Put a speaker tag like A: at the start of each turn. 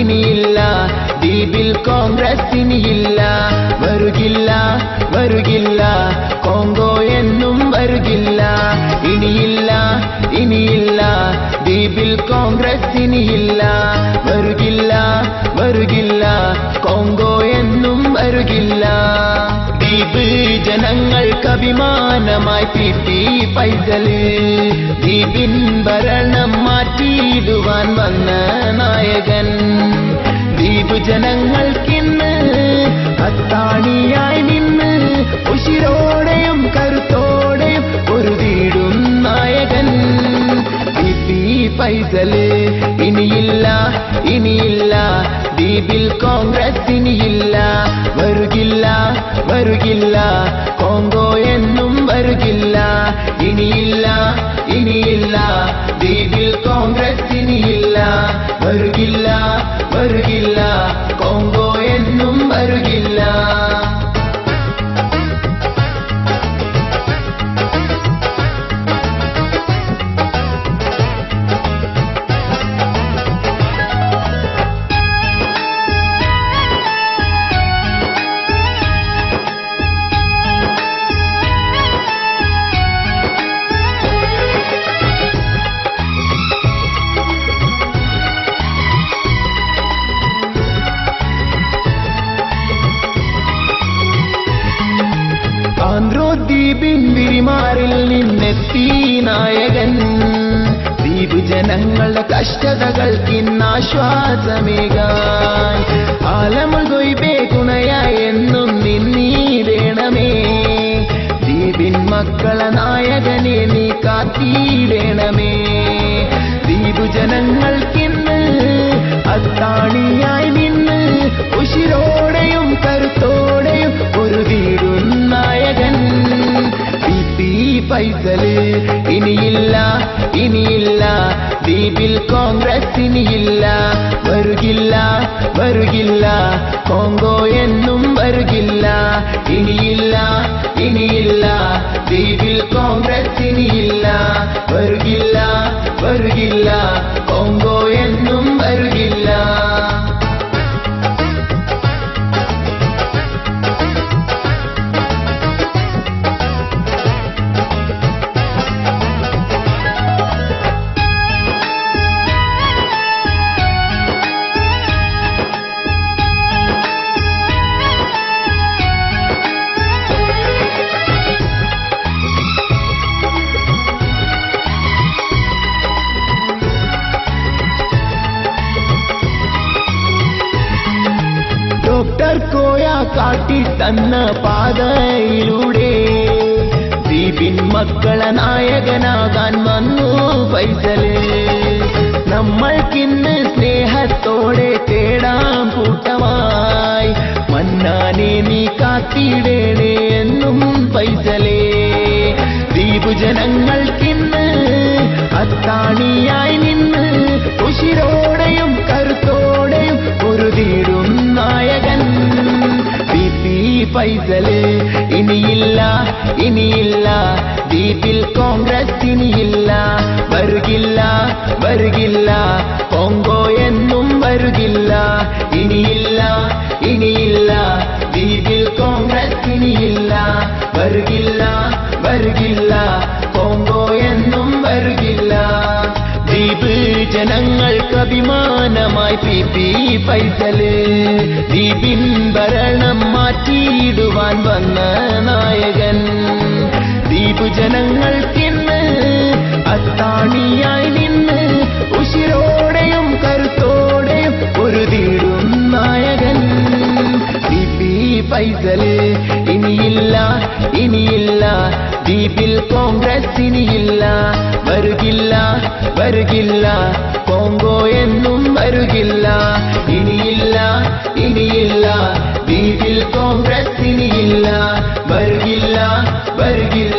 A: ഇനിയില്ല ദ്വീപിൽ കോൺഗ്രസ് ഇനിയില്ല, വരുകില്ല കോങ്കോ എന്നും വരുകില്ല. ഇനിയില്ല ദ്വീപിൽ കോൺഗ്രസ് ഇനിയില്ല, വരുകില്ല കോങ്കോ എന്നും വരുകില്ല. ദ്വീപ് ജനങ്ങൾക്ക് അഭിമാനമായി PP ഫൈസല്, ദ്വീപിൻ ഭരണം മാറ്റിയിടുവാൻ വന്ന നായകൻ. ദ്വീപ് ജനങ്ങൾക്കിന്ന് അത്താണിയായി നിന്ന് ഉശിരോടെയും കരുത്തോടെയും ഒരു വീടും നായകൻ PP ഫൈസല്. ഇനിയില്ല ദ്വീപിൽ കോൺഗ്രസ് ഇനിയില്ല, വരുകില്ല കോങ്കോ എന്നും വരുകില്ല. ഇനിയില്ല ദ്വീപിൽ കോൺഗ്രസ് ഇനിയില്ല, വരുകില്ല കോങ്കോ എന്നും വരുകില്ല. ദ്വീപിൻ വിരിമാറിൽ നിന്നെത്തി നായകൻ, ദ്വീപ് ജനങ്ങളുടെ കഷ്ടതകൾക്കിന്നാശ്വാസമേകാൻ. ആലമുൽ ഗൊയ്ബേ ഗുണയായി എന്നും നിന്നീടേണമേ, ദ്വീപിൻ മക്കളെ നായകനെ നീ കാത്തിടേണമേ. ദ്വീപ് ജനങ്ങൾക്കിന്ന് അത്താണിയായി നിന്ന് ഉശിരോടെയും കരുത്തോടെയും ഒരു വീടും നായകൻ PP ഫൈസല്. ഇനിയില്ല ദ്വീപിൽ കോൺഗ്രസ് ഇനിയില്ല, വരുകില്ല കോങ്കോ എന്നും വരുകില്ല. ഇനിയില്ല ദ്വീപിൽ കോൺഗ്രസ് ഇനിയില്ല, വരുകില്ല കോങ്കോ എന്നും വരുകില്ല. ഡോക്ടർ കോയ കാട്ടി തന്ന പാതയിലൂടെ ദ്വീപിൻ മക്കളെ നായകനാകാൻ വന്നു ഫൈസല്. നമ്മൾക്കിന്ന് സ്നേഹത്തോടെ തേടാം കൂട്ടമായി, മന്നാനെ നീ കാത്തിടേണേ എന്നും ഫൈസലേ. ദ്വീപ് ജനങ്ങൾക്കിന്ന് അത്താണിയായി നിന്ന് ഉശിരോടെയും കരുത്തോടെയും ഒരു തീടും നായകൻ PP ഫൈസല്. ഇനിയില്ല ദ്വീപിൽ കോൺഗ്രസ് ഇനിയില്ല, വരുകില്ല കോങ്കോ എന്നും വരുകില്ല. ഇനിയില്ല ദ്വീപിൽ കോൺഗ്രസ് ഇനിയില്ല, വരുകില്ല കോങ്കോ എന്നും വരുകില്ല. ദ്വീപ് ജനങ്ങൾക്ക് അഭിമാനമായി PP ഫൈസല്, ദ്വീപിൻ ഭരണം മാറ്റിയിടുവാൻ വന്ന നായകൻ. ദ്വീപ് ജനങ്ങൾക്കിന്ന് അത്താണിയായി നിന്ന് ഉശിരോടെയും കരുത്തോടെയും ഒരു തീടും നായകൻ PP ഫൈസല്. ഇനിയില്ല ദ്വീപിൽ കോൺഗ്രസ് ഇനിയില്ല, വരുകില്ല വരുകില്ല, കോങ്കോ എന്നും വരുകില്ല. ഇനിയില്ല ഇനിയില്ല ദ്വീപിൽ കോൺഗ്രസ് ഇനിയില്ല, വരുകില്ല വരുകില്ല